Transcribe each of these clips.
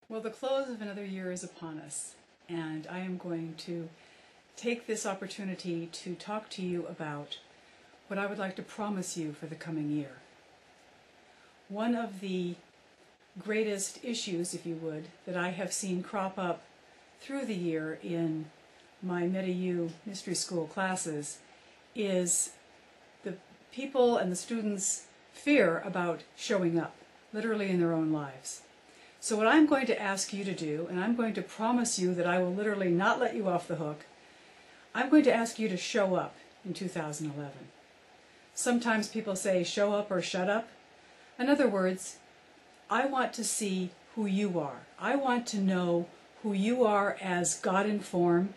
Well, the close of another year is upon us, and I am going to take this opportunity to talk to you about what I would like to promise you for the coming year. One of the greatest issues, if you would, that I have seen crop up through the year in my MetaU Mystery School classes is the people and the students' fear about showing up, literally in their own lives. So what I'm going to ask you to do, and I'm going to promise you that I will literally not let you off the hook, I'm going to ask you to show up in 2011. Sometimes people say show up or shut up. In other words, I want to see who you are. I want to know who you are as God in form,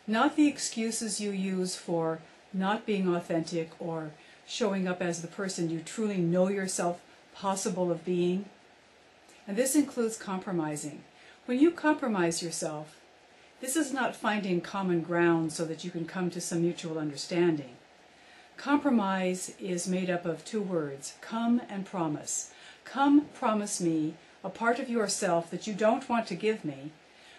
not the excuses you use for not being authentic or showing up as the person you truly know yourself possible of being. And this includes compromising. When you compromise yourself, this is not finding common ground so that you can come to some mutual understanding. Compromise is made up of two words, come and promise. Come, promise me a part of yourself that you don't want to give me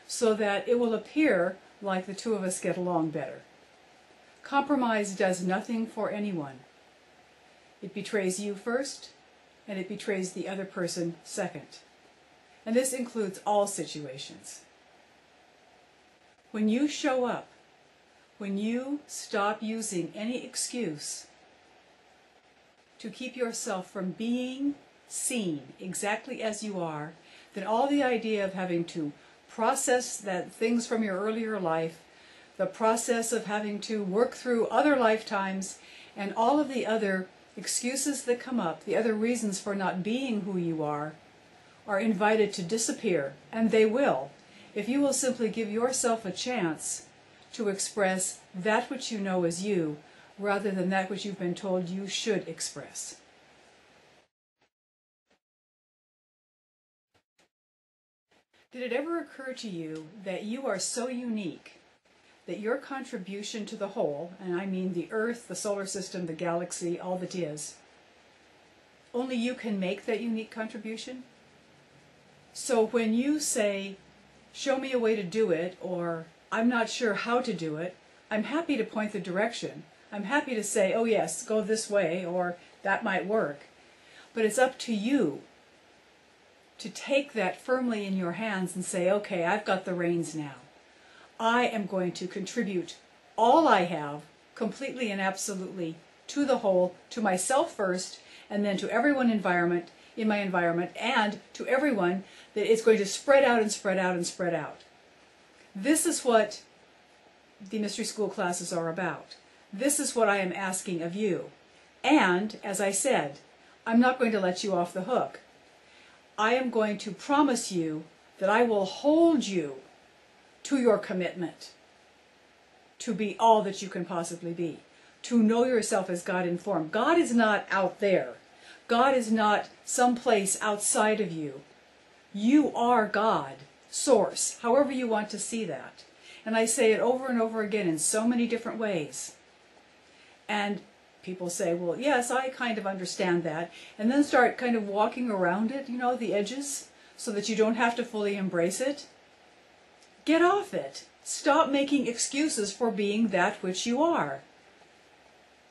so that it will appear like the two of us get along better. Compromise does nothing for anyone. It betrays you first, and it betrays the other person second. And this includes all situations. When you show up, when you stop using any excuse to keep yourself from being seen exactly as you are, then all the idea of having to process that things from your earlier life, the process of having to work through other lifetimes, and all of the other excuses that come up, the other reasons for not being who you are invited to disappear, and they will, if you will simply give yourself a chance to express that which you know is you, rather than that which you've been told you should express. Did it ever occur to you that you are so unique that your contribution to the whole, and I mean the Earth, the solar system, the galaxy, all that is, only you can make that unique contribution? So when you say, show me a way to do it, or I'm not sure how to do it, I'm happy to point the direction. I'm happy to say, oh yes, go this way, or that might work. But it's up to you to take that firmly in your hands and say, okay, I've got the reins now. I am going to contribute all I have, completely and absolutely, to the whole, to myself first, and then to everyone in my environment, and to everyone that it's going to spread out and spread out and spread out. This is what the Mystery School classes are about. This is what I am asking of you. And, as I said, I'm not going to let you off the hook. I am going to promise you that I will hold you to your commitment to be all that you can possibly be, to know yourself as God informed. God is not out there. God is not someplace outside of you. You are God, source, however you want to see that. And I say it over and over again in so many different ways. And people say, well, yes, I kind of understand that. And then start kind of walking around it, the edges, so that you don't have to fully embrace it. Get off it. Stop making excuses for being that which you are.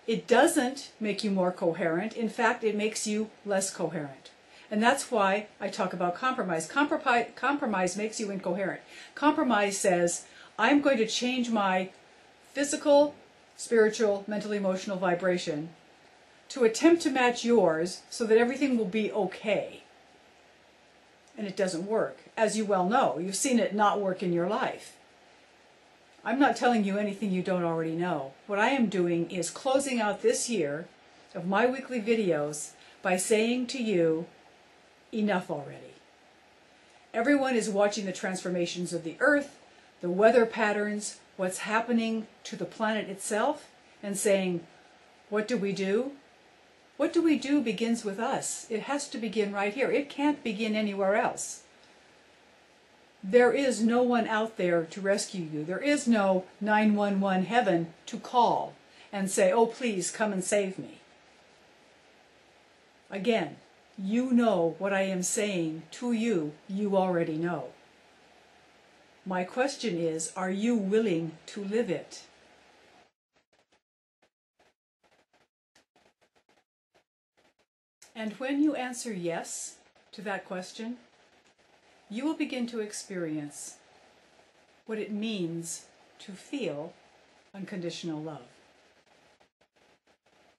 It doesn't make you more coherent. In fact, it makes you less coherent. And that's why I talk about compromise. Compromise makes you incoherent. Compromise says, I'm going to change my physical, spiritual, mental, emotional vibration to attempt to match yours so that everything will be okay. And it doesn't work. As you well know, you've seen it not work in your life. I'm not telling you anything you don't already know. What I am doing is closing out this year of my weekly videos by saying to you, enough already. Everyone is watching the transformations of the Earth, the weather patterns, what's happening to the planet itself, and saying, what do we do? What do we do begins with us. It has to begin right here. It can't begin anywhere else. There is no one out there to rescue you. There is no 911 heaven to call and say, oh, please come and save me. Again, you know what I am saying to you, you already know. My question is, are you willing to live it? And when you answer yes to that question, you will begin to experience what it means to feel unconditional love.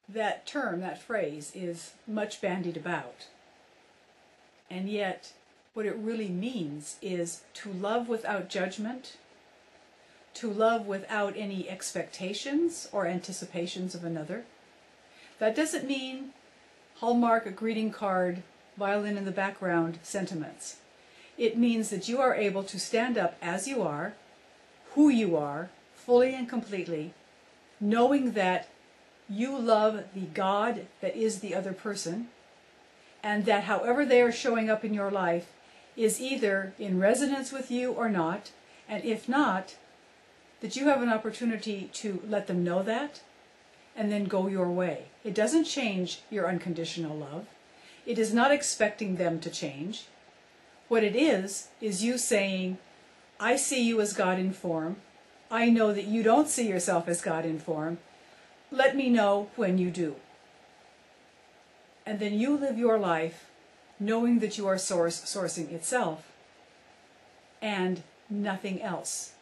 That term, that phrase, is much bandied about. And yet, what it really means is to love without judgment, to love without any expectations or anticipations of another. That doesn't mean Hallmark, greeting card, violin in the background sentiments. It means that you are able to stand up as you are, who you are, fully and completely, knowing that you love the God that is the other person, and that however they are showing up in your life is either in resonance with you or not, and if not, that you have an opportunity to let them know that, and then go your way. It doesn't change your unconditional love. It is not expecting them to change. What it is you saying, I see you as God in form. I know that you don't see yourself as God in form. Let me know when you do. And then you live your life knowing that you are sourcing itself and nothing else.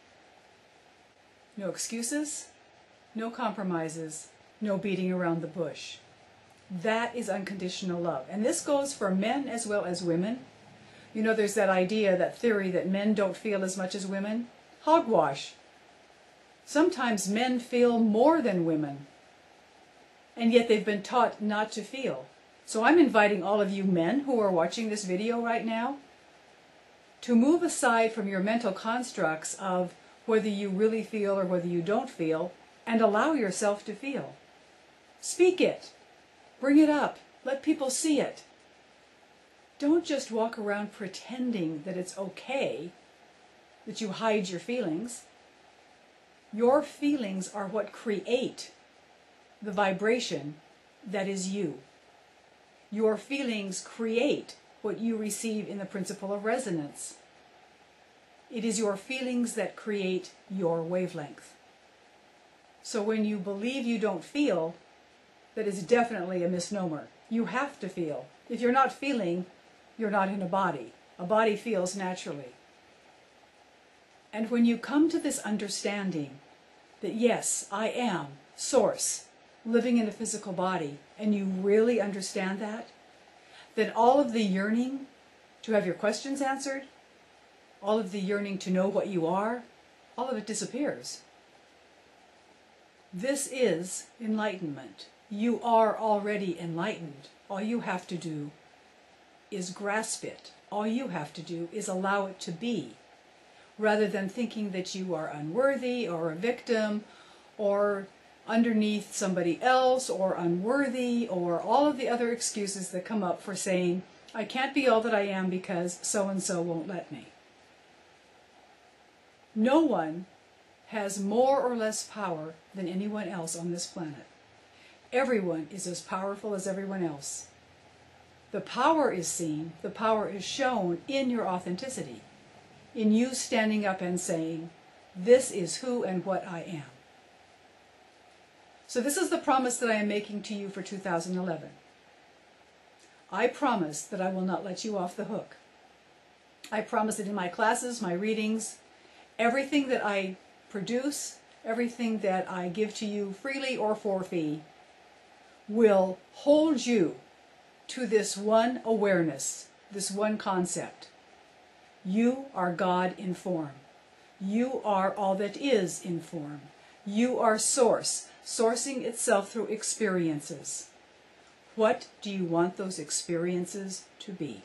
No excuses, no compromises, no beating around the bush. That is unconditional love. And this goes for men as well as women. You know, there's that idea, that theory that men don't feel as much as women. Hogwash. Sometimes men feel more than women, and yet they've been taught not to feel. So I'm inviting all of you men who are watching this video right now to move aside from your mental constructs of whether you really feel or whether you don't feel, and allow yourself to feel. Speak it. Bring it up. Let people see it. Don't just walk around pretending that it's okay, that you hide your feelings. Your feelings are what create the vibration that is you. Your feelings create what you receive in the principle of resonance. It is your feelings that create your wavelength. So when you believe you don't feel, that is definitely a misnomer. You have to feel. If you're not feeling, you're not in a body. A body feels naturally. And when you come to this understanding that yes, I am Source, living in a physical body, and you really understand that, then all of the yearning to have your questions answered, all of the yearning to know what you are, all of it disappears. This is enlightenment. You are already enlightened. All you have to do is grasp it. All you have to do is allow it to be, rather than thinking that you are unworthy or a victim or underneath somebody else or unworthy or all of the other excuses that come up for saying, I can't be all that I am because so-and-so won't let me. No one has more or less power than anyone else on this planet. Everyone is as powerful as everyone else. The power is seen, the power is shown in your authenticity, in you standing up and saying, this is who and what I am. So this is the promise that I am making to you for 2011. I promise that I will not let you off the hook. I promise that in my classes, my readings, everything that I produce, everything that I give to you freely or for fee, will hold you to this one awareness, this one concept. You are God in form. You are all that is in form. You are Source, sourcing itself through experiences. What do you want those experiences to be?